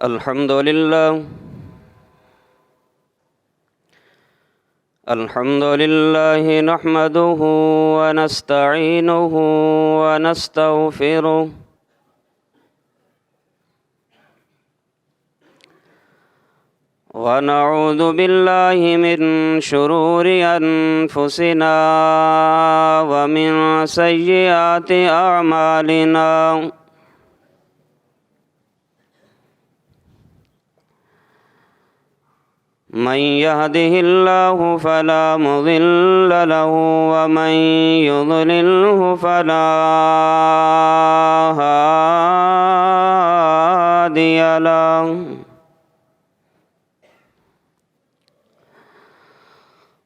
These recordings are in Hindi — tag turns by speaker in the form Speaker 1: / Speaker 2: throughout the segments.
Speaker 1: अल्हम्दुलिल्लाह नहमदुहु व नस्तईनुहु व नस्तगफिरुह व नऊज़ु बिल्लाहि मिन शुरूरि अनफुसिना व मिन सय्यिआति अअमालिना मन यहदिहिल्लाहु फला मुज़िल्ल लहु व मन युज़लिल्हु फला हादिय लहु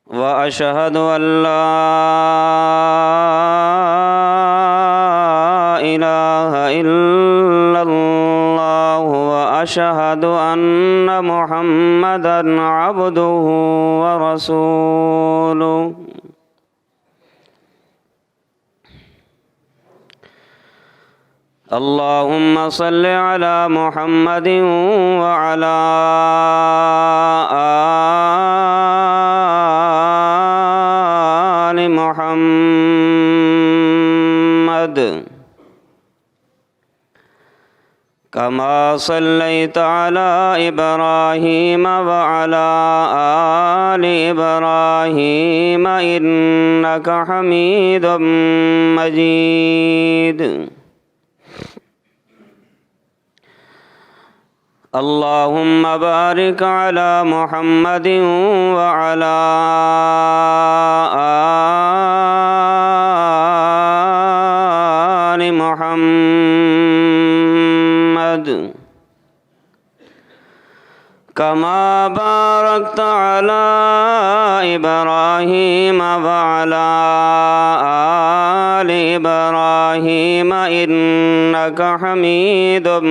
Speaker 1: व अशहदु अल्ला इलाहा इल्लल्लाह व अशहदु अन्ना मुहम्मदन अब्दुहु व रसूलुहु अल्लाहुम्मा सल्लि अला मुहम्मदिन व अला आलि मुहम्मद कमा सल्लैता अला इब्राहीम व अला आलि इब्राहीम इन्नका हमीदुम मजीद। अल्लाहुम्मा बारिक अला मुहम्मदिन व अला आलि मुहम्मद कमा बारकता अला इब्राहीम व अला आलि इब्राहीम इन्नका हमीदुम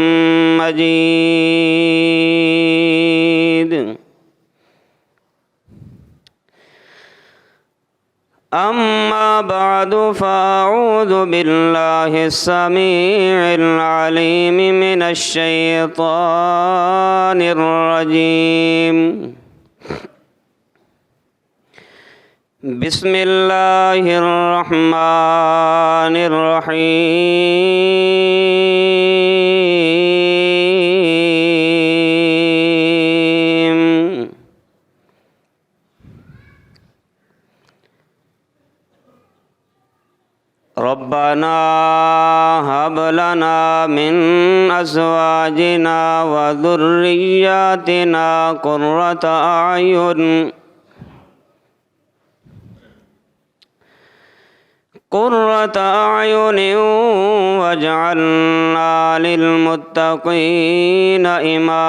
Speaker 1: मजीद। अम्मा बअदु फ़अऊज़ु बिल्लाहिस समीइल अलीम मिनश शैतानिर रजीम। बिस्मिल्लाहिर रहमानिर रहीम। रब्बना हब लना मिन अज़वाजिना व ज़ुर्रिय्यातिना क़ुर्रता अयुन वजअलना लिलमुत्तक़ीना इमामा।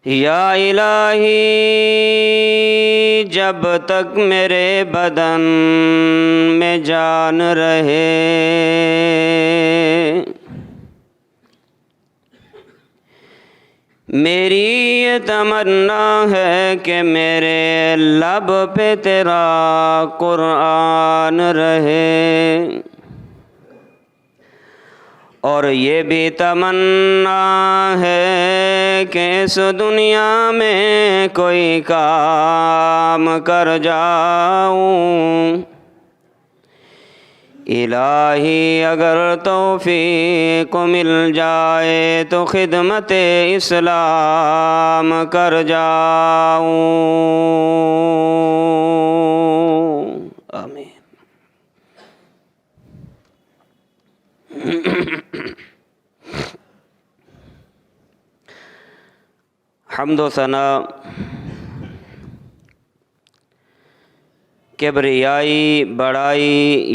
Speaker 1: या इलाही जब तक मेरे बदन में जान रहे मेरी ये तमन्ना है कि मेरे लब पे तेरा कुरान रहे, और ये भी तमन्ना है कि इस दुनिया में कोई काम कर जाऊं। इलाही अगर तौफीक मिल जाए तो खिदमत इस्लाम कर जाऊं। आमीन। हम्दो सना किबरियाई, बड़ाई,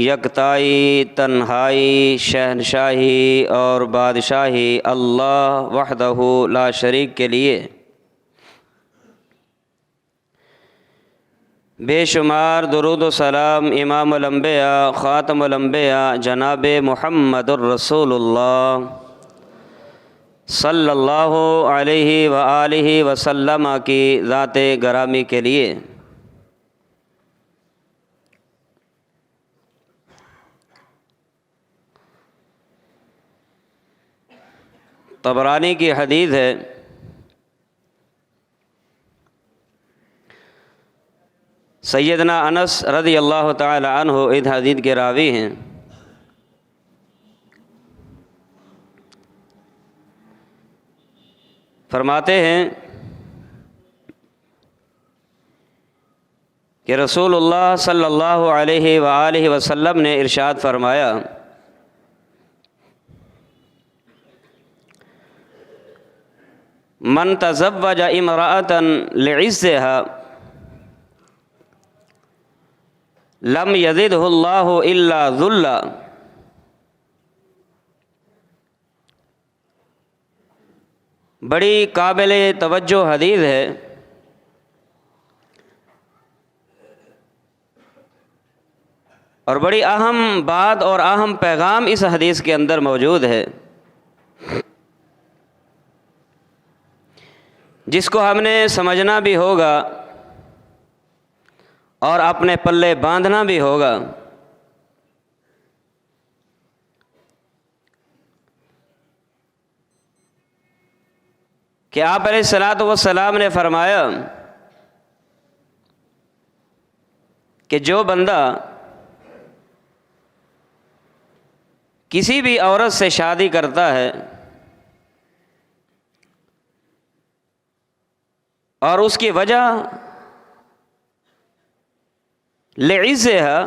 Speaker 1: यकताई, तन्हाई, शहनशाही और बादशाही अल्लाह वहदहु ला शरीक के लिए बेशुमार दुरूद व सलाम इमामुल अंबिया ख़ातमुल अंबिया जनाब मुहम्मदुर रसूलुल्लाह सल्लल्लाहु अलैहि व आलिहि वसल्लम की ज़ात गरामी के लिए तबरानी की हदीस है, सैयदना अनस रज़ी अल्लाह तआला अन्हु इस हदीस के रावी हैं। फरमाते हैं कि रसूलुल्लाह सल्लल्लाहु अलैहि व आलिहि वसल्लम ने इरशाद फरमाया, मन तज़व्वज इमराअतन लिइज़्ज़िहा लम यज़िदहुल्लाहु इल्ला ज़ुल्ला। बड़ी काबिल तवज्जो हदीस है। और बड़ी अहम बात और अहम पैगाम इस हदीस के अंदर मौजूद है, जिसको हमने समझना भी होगा और अपने पल्ले बांधना भी होगा। कि आप अलैहिस्सलातु वस्सलाम ने फरमाया कि जो बंदा किसी भी औरत से शादी करता है और उसकी वजह लिइज़्ज़िहा,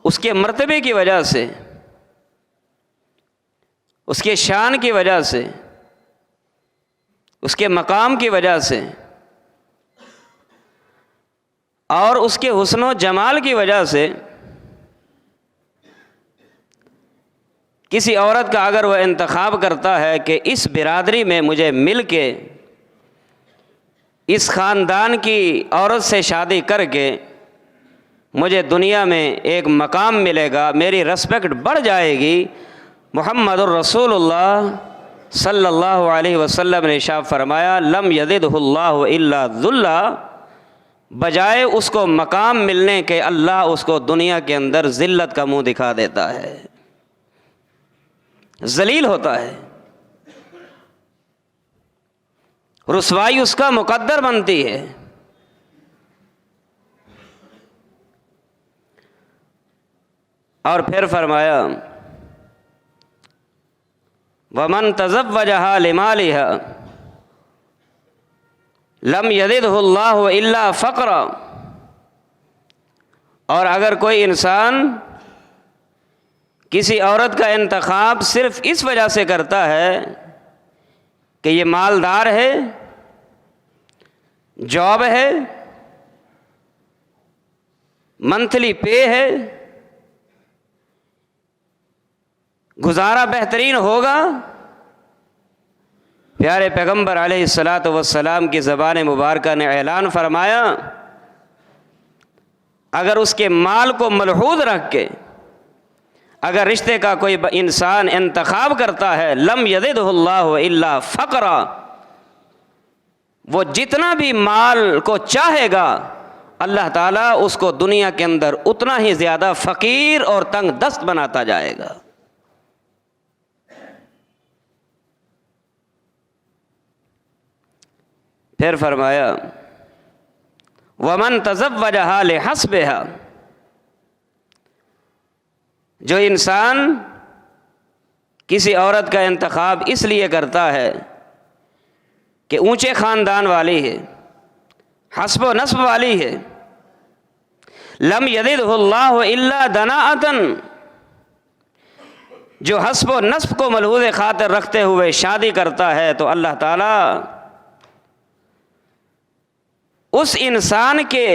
Speaker 1: उसके मर्तबे की वजह से, उसके शान की वजह से, उसके मकाम की वजह से और उसके हुस्न व जमाल की वजह से किसी औरत का अगर वह इंतखाब करता है कि इस बिरादरी में मुझे मिल के इस ख़ानदान की औरत से शादी करके मुझे दुनिया में एक मकाम मिलेगा, मेरी रिस्पेक्ट बढ़ जाएगी, मुहम्मदुर रसूलुल्लाह सल्लल्लाहु अलैहि वसल्लम ने इरशाद फरमाया, लम यज़िदहुल्लाहु इल्ला ज़ुल्ला, बजाय उसको मकाम मिलने के अल्लाह उसको दुनिया के अंदर ज़िल्लत का मुंह दिखा देता है, जलील होता है, रुसवाई उसका मुकद्दर बनती है। और फिर फरमाया, वमन तज़व्वजहा लिमालिहा लम यज़िदहुल्लाहु इल्ला फ़क़रा। और अगर कोई इंसान किसी औरत का इंतखाब सिर्फ इस वजह से करता है कि ये मालदार है, जॉब है, मंथली पे है, गुजारा बेहतरीन होगा, प्यारे पैगंबर अलैहिस्सलातु वस्सलाम की ज़बान मुबारक ने ऐलान फरमाया, अगर उसके माल को मलहूज़ रख के अगर रिश्ते का कोई इंसान इंतखाब करता है, लम यज़िदहुल्लाहु इल्ला फ़क़रा, वो जितना भी माल को चाहेगा अल्लाह ताला उसको दुनिया के अंदर उतना ही ज़्यादा फ़कीर और तंग दस्त बनाता जाएगा। फिर फरमाया, वमन तज़व्वजहा लिहस्बिहा, जो इंसान किसी औरत का इंतखाब इसलिए करता है कि ऊंचे ख़ानदान वाली है, हस्ब व नस्ब वाली है, लम यज़िदहुल्लाहु इल्ला दनाअतन, जो हस्ब व नस्ब को मलहूज़ खातिर रखते हुए शादी करता है तो अल्लाह ताला उस इंसान के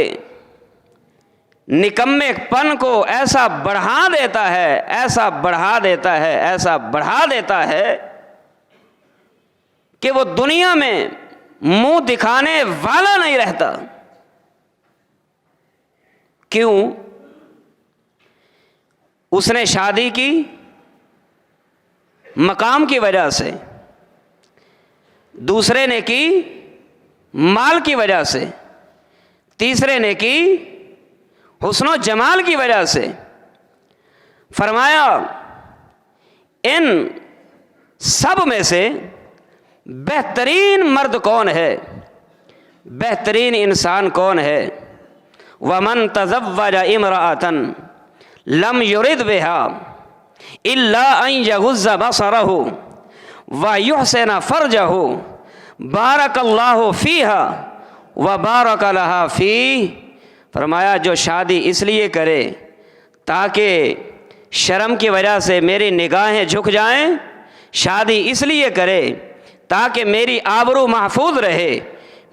Speaker 1: निकम्मेपन को ऐसा बढ़ा देता है, ऐसा बढ़ा देता है, ऐसा बढ़ा देता है कि वो दुनिया में मुंह दिखाने वाला नहीं रहता। क्यों? उसने शादी की, मकाम की वजह से, दूसरे ने की माल की वजह से, तीसरे ने की हुस्नो जमाल की वजह से। फरमाया इन सब में से बेहतरीन मर्द कौन है, बेहतरीन इंसान कौन है? वमन तज़व्वजा इमराअतन लम युरिद बिहा इल्ला अन यगुज़्ज़ बसरहु व युहसिन फरजहु बारकल्लाहु फ़ीहा व बारक लहा फ़ी। फरमाया जो शादी इसलिए करे ताकि शर्म की वजह से मेरी निगाहें झुक जाएं, शादी इसलिए करे ताकि मेरी आबरू महफूज रहे,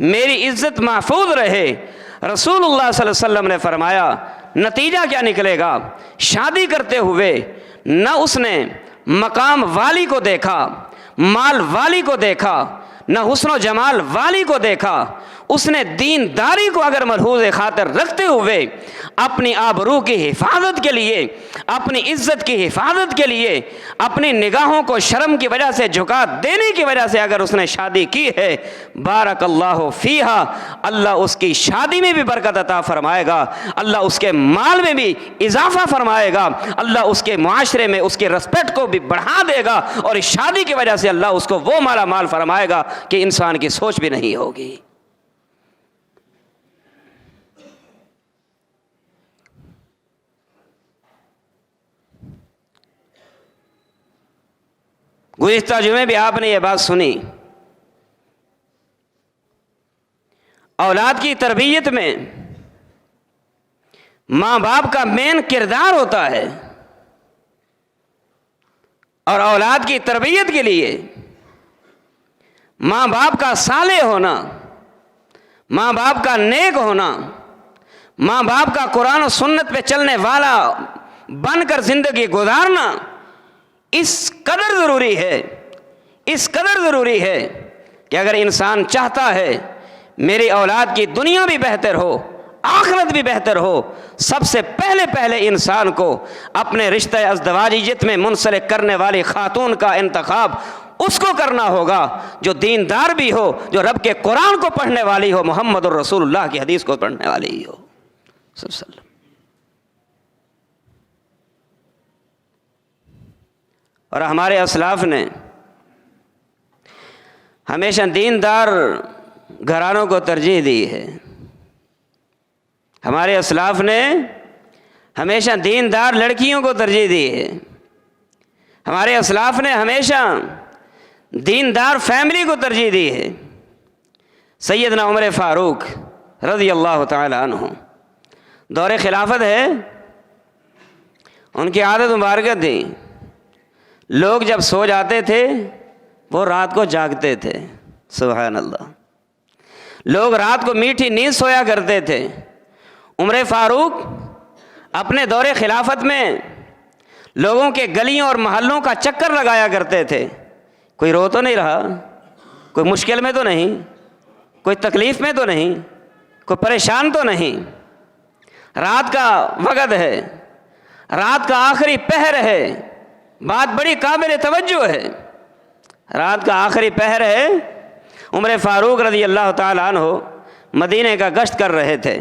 Speaker 1: मेरी इज़्ज़त महफूज रहे। रसूलुल्लाह सल्लल्लाहु अलैहि वसल्लम ने फरमाया नतीजा क्या निकलेगा? शादी करते हुए न उसने मकाम वाली को देखा, माल वाली को देखा, न हुस्न जमाल वाली को देखा, उसने दीनदारी को अगर मलहूज़ खातिर रखते हुए अपनी आबरू की हिफाजत के लिए, अपनी इज़्ज़त की हिफाजत के लिए, अपनी निगाहों को शर्म की वजह से झुका देने की वजह से अगर उसने शादी की है, बारकल्लाहु फ़ीहा, अल्लाह उसकी शादी में भी बरकत अता फरमाएगा, अल्लाह उसके माल में भी इजाफ़ा फरमाएगा, अल्लाह उसके मुआशरे में उसके रिस्पेक्ट को भी बढ़ा देगा और इस शादी की वजह से अल्लाह उसको वो माला माल फरमाएगा कि इंसान की सोच भी नहीं होगी। गुज़िश्ता जुमे भी आपने ये बात सुनी, औलाद की तरबियत में माँ बाप का मेन किरदार होता है और औलाद की तरबियत के लिए माँ बाप का साले होना, माँ बाप का नेक होना, माँ बाप का कुरान और सुन्नत पे चलने वाला बनकर ज़िंदगी गुजारना इस कदर ज़रूरी है, इस कदर ज़रूरी है कि अगर इंसान चाहता है मेरी औलाद की दुनिया भी बेहतर हो, आखिरत भी बेहतर हो, सबसे पहले इंसान को अपने रिश्ते अज़दवाजियत में मुंसलिक करने वाली खातून का इंतखाब उसको करना होगा जो दीनदार भी हो, जो रब के कुरान को पढ़ने वाली हो, मुहम्मदुर रसूलुल्लाह की हदीस को पढ़ने वाली हो सल्लल्लाहु। और हमारे असलाफ ने हमेशा दीनदार घरानों को तरजीह दी है, हमारे असलाफ ने हमेशा दीनदार लड़कियों को तरजीह दी है, हमारे असलाफ ने हमेशा दीनदार फैमिली को तरजीह दी है। सैयदना उमर फ़ारूक रज़ी अल्लाह तआला अन्हु दौरे खिलाफत है, उनकी आदत मुबारक थी, लोग जब सो जाते थे वो रात को जागते थे। सुभान अल्लाह, लोग रात को मीठी नींद सोया करते थे। उमर फ़ारूक अपने दौरे खिलाफत में लोगों के गलियों और महल्लों का चक्कर लगाया करते थे। कोई रो तो नहीं रहा, कोई मुश्किल में तो नहीं, कोई तकलीफ़ में तो नहीं, कोई परेशान तो नहीं। रात का वक़्त है, रात का आखिरी पहर है, बात बड़ी काबिल तवज्जो है, रात का आखिरी पहर है। उमर फ़ारूक रज़ी अल्लाह तआला अन्हु मदीने का गश्त कर रहे थे,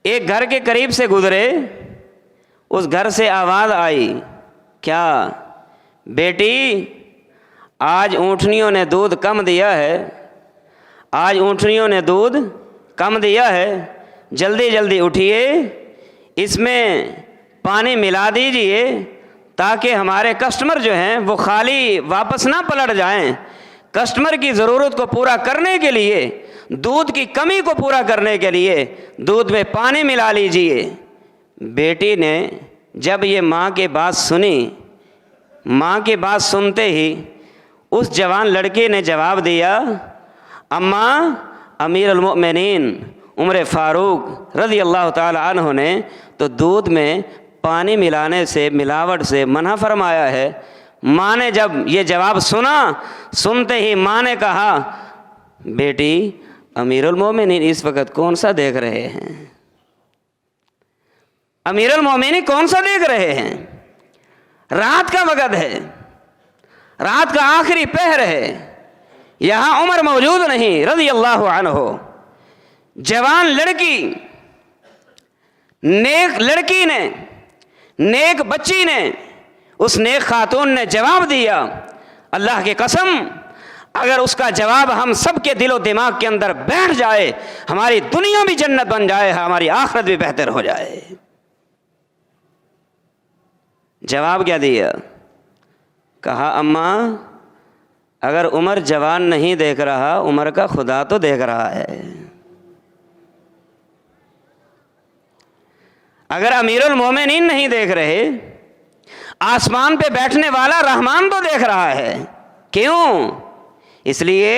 Speaker 1: एक घर के करीब से गुज़रे, उस घर से आवाज़ आई, क्या बेटी आज ऊँटनियों ने दूध कम दिया है, आज ऊँटनियों ने दूध कम दिया है, जल्दी जल्दी उठिए, इसमें पानी मिला दीजिए ताकि हमारे कस्टमर जो हैं वो खाली वापस ना पलट जाएं। कस्टमर की ज़रूरत को पूरा करने के लिए, दूध की कमी को पूरा करने के लिए दूध में पानी मिला लीजिए। बेटी ने जब ये माँ की बात सुनी, माँ की बात सुनते ही उस जवान लड़के ने जवाब दिया, अम्मा अमीरुल मोमिनीन उमर फ़ारूक रज़ी अल्लाह तआला अन्हु ने तो दूध में पानी मिलाने से, मिलावट से मना फरमाया है। माँ ने जब ये जवाब सुना, सुनते ही माँ ने कहा, बेटी अमीरुल मोमिनीन इस वक्त कौन सा देख रहे हैं, अमीरुल मोमिनीन कौन सा देख रहे हैं, रात का वक़्त है, रात का आखिरी पहर है, यहाँ उमर मौजूद नहीं रज़ी अल्लाह अन्हु। जवान लड़की, नेक लड़की ने, नेक बच्ची ने, उस नेक खातून ने जवाब दिया, अल्लाह की कसम अगर उसका जवाब हम सब के दिलो दिमाग के अंदर बैठ जाए, हमारी दुनिया भी जन्नत बन जाए, हमारी आखिरत भी बेहतर हो जाए। जवाब क्या दिया? कहा अम्मा अगर उमर जवान नहीं देख रहा, उमर का खुदा तो देख रहा है। अगर अमीरुल मोमिनीन नहीं देख रहे, आसमान पे बैठने वाला रहमान तो देख रहा है। क्यों? इसलिए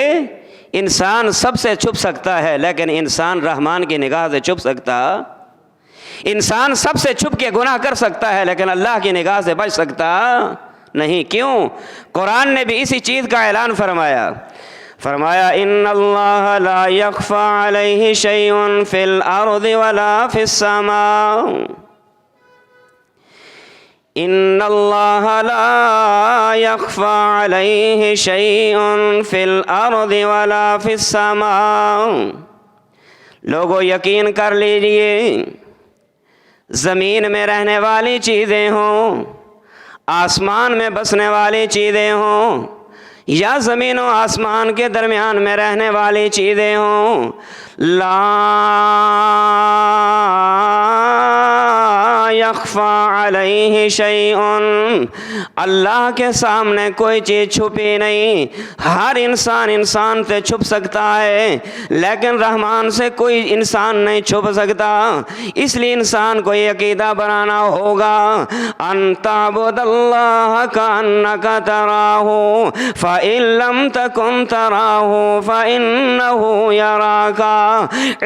Speaker 1: इंसान सबसे छुप सकता है, लेकिन इंसान रहमान की निगाह से छुप सकता। इंसान सबसे छुप के गुनाह कर सकता है, लेकिन अल्लाह की निगाह से बच सकता नहीं। क्यों? कुरान ने भी इसी चीज़ का ऐलान फरमाया इन्नल्लाह ला यख्फा अलैहि शैउन फिल अर्दि वला फिस समा, इन्नल्लाह ला यख्फा अलैहि शैउन फिल अर्दि वला फिस समा। लोगों यकीन कर लीजिए, ज़मीन में रहने वाली चीज़ें हों, आसमान में बसने वाली चीज़ें हों, या ज़मीन और आसमान के दरमियान में रहने वाली चीज़ें हों, ला यख्फा अलैहि शैउन, अल्लाह के सामने कोई चीज़ छुपी नहीं। हर इंसान से छुप सकता है, लेकिन रहमान से कोई इंसान नहीं छुप सकता। इसलिए इंसान को ये अकीदा बनाना होगा, अंताबुदल्लाह कान्नका तराहू फ़इन लम तकुन तराहू फ़इन्नहू यराका।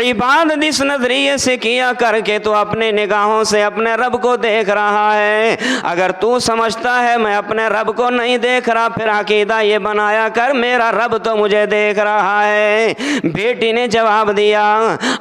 Speaker 1: इबादत इस नजरिए से किया करके तो अपने निगाहों से अपने रब को देख रहा है। अगर तू समझता है मैं अपने रब को नहीं देख रहा, फिर अकीदा ये बनाया कर मेरा रब तो मुझे देख रहा है। बेटी ने जवाब दिया,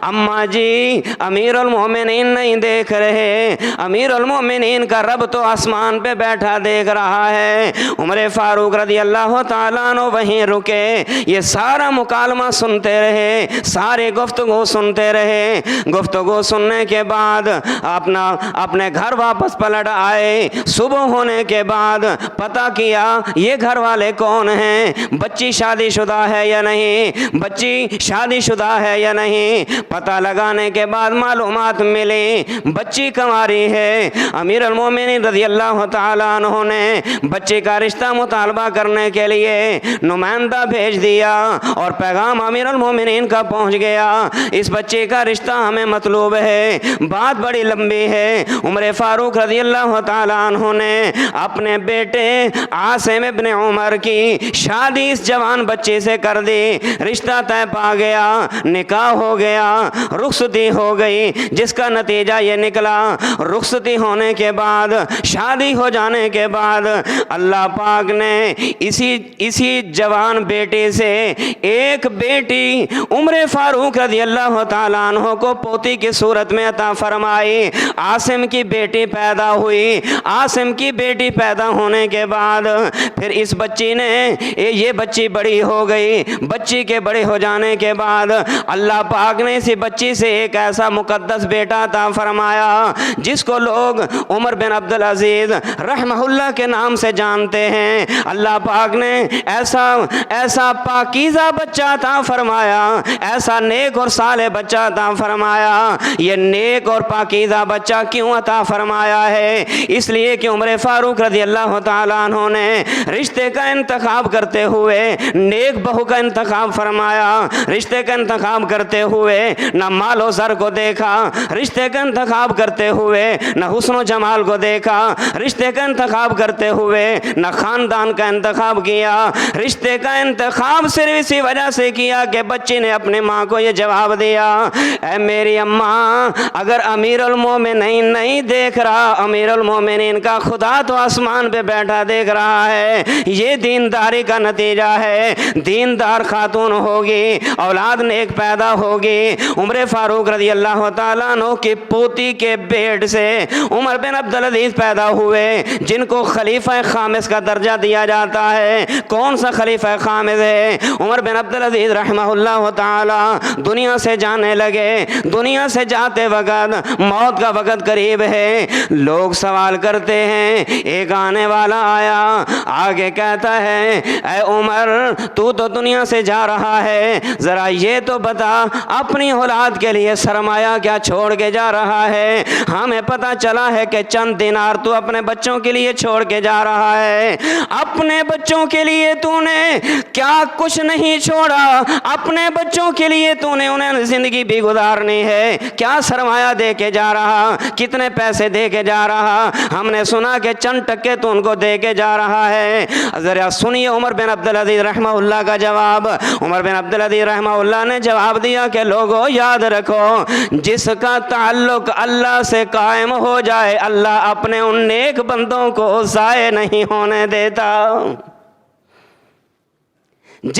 Speaker 1: अम्मा जी अमीरुल मोमिनीन नहीं देख रहे, अमीरुल मोमिनीन का रब तो आसमान पे बैठा देख रहा है। उमर फारूक रज़ी अल्लाह ताला अन्हु वहीं रुके, ये सारा मुकालमा सुनते रहे, सारे गुफ्तगू सुनते रहे। गुफ्तगू सुनने के बाद अपने घर वापस पलट आए। सुबह होने के बाद पता किया ये घर वाले कौन हैं, बच्ची शादीशुदा है या नहीं, बच्ची शादीशुदा है या नहीं। पता लगाने के बाद मालूमात मिली बच्ची कंवारी है। अमीरुल मोमिनीन रज़ी अल्लाह ताला अन्हु ने बच्ची का रिश्ता मुतालबा करने के लिए नुमाइंदा भेज दिया और पैगाम अमीरुल मोमिनीन का पहुंच गया, इस बच्चे का रिश्ता हमें मतलूब है। बात बड़ी लंबी है। उमर फारूक रज़ी अल्लाह ताला अन्हु ने अपने बेटे आसिम इब्न उमर की शादी इस जवान बच्चे से कर दी। रिश्ता तय पा गया, निकाह हो गया, रुखसती हो गई, जिसका नतीजा ये निकला। रुखसती होने के बाद, शादी हो जाने के बाद अल्लाह पाक ने इसी जवान बेटे से एक बेटी उमर फारूक रज़ी अल्लाह ताला अन्हु को पोती की सूरत में अता फरमाई। आसिम की बेटी पैदा हुई। आसिम की बेटी पैदा होने के बाद फिर इस बच्ची ने ये बच्ची बड़ी हो गई। बच्ची के बड़े हो जाने के बाद अल्लाह पाक ने इसी बच्ची से एक ऐसा मुकद्दस बेटा अता फरमाया जिसको लोग उमर बिन अब्दुल अजीज रहमहुल्लाह के नाम से जानते हैं। अल्लाह पाक ने ऐसा पाकीज़ा बच्चा अता फरमाया, ऐसा नेक और साले बच्चा अता फरमाया। ये नेक और पाकीज़ा बच्चा क्यों अता फरमाया है? इसलिए कि उमर फारूक रज़ी अल्लाह ताला अन्हु ने रिश्ते का इंतखाब करते हुए नेक बहू का इंतखाब फरमाया। रिश्ते का इंतखाब करते हुए न मालो ज़र को देखा, रिश्ते का इंतखाब करते हुए न हुस्न जमाल को देखा, रिश्ते का इंतखाब करते हुए न ख़ानदान का इंतखाब किया। रिश्ते का इंतखाब सिर्फ इसी वजह से किया कि बच्ची ने अपनी माँ को ये जवाब दिया, ऐ मेरी अम्मा अगर अमीरुल मोमिनीन नहीं देख रहा अमीरुल मोमिनीन का खुदा तो आसमान पे बैठा देख रहा है। ये दीनदारी का नतीजा है। दीनदार खातून होगी, औलाद नेक पैदा होगी। उमर फारूक रज़ी अल्लाह ताला अन्हु की पोती के पेट से उमर बिन अब्दुल अजीज पैदा हुए, जिनको खलीफा खामिस का दर्जा दिया जाता है। कौन सा खलीफा खामिस है? उमर बिन अब्दुल अजीज रहमहुल्लाह ताला दुनिया से जाने लगे। दुनिया से जाते वक़्त मौत का वक़्त करीब है। लोग सवाल करते हैं, एक आने वाला आया, आगे कहता है, ऐ उमर तू तो दुनिया से जा रहा है, ज़रा ये तो बता अपनी औलाद के लिए सरमाया क्या छोड़ के जा रहा है? हमें पता चला है कि चंद दिनार तू अपने बच्चों के लिए छोड़ के जा रहा है। अपने बच्चों के लिए तूने क्या कुछ नहीं छोड़ा? अपने बच्चों के लिए तूने उन्हें ज़िंदगी भी गुजारनी है। क्या सरमाया दे के जा रहा? कितने पैसे दे के जा रहा? हमने सुना कि चंद टक्के तो उनको दे के जा रहा है। ज़रा सुनिए उमर बिन अब्दुल अजीज रहमहुल्लाह का जवाब। उमर बिन अब्दुल अजीज रहमहुल्लाह ने जवाब दिया कि लोगों याद रखो, जिसका ताल्लुक अल्लाह से कायम हो जाए, अल्लाह अपने उन नेक बंदों को ज़ाय नहीं होने देता।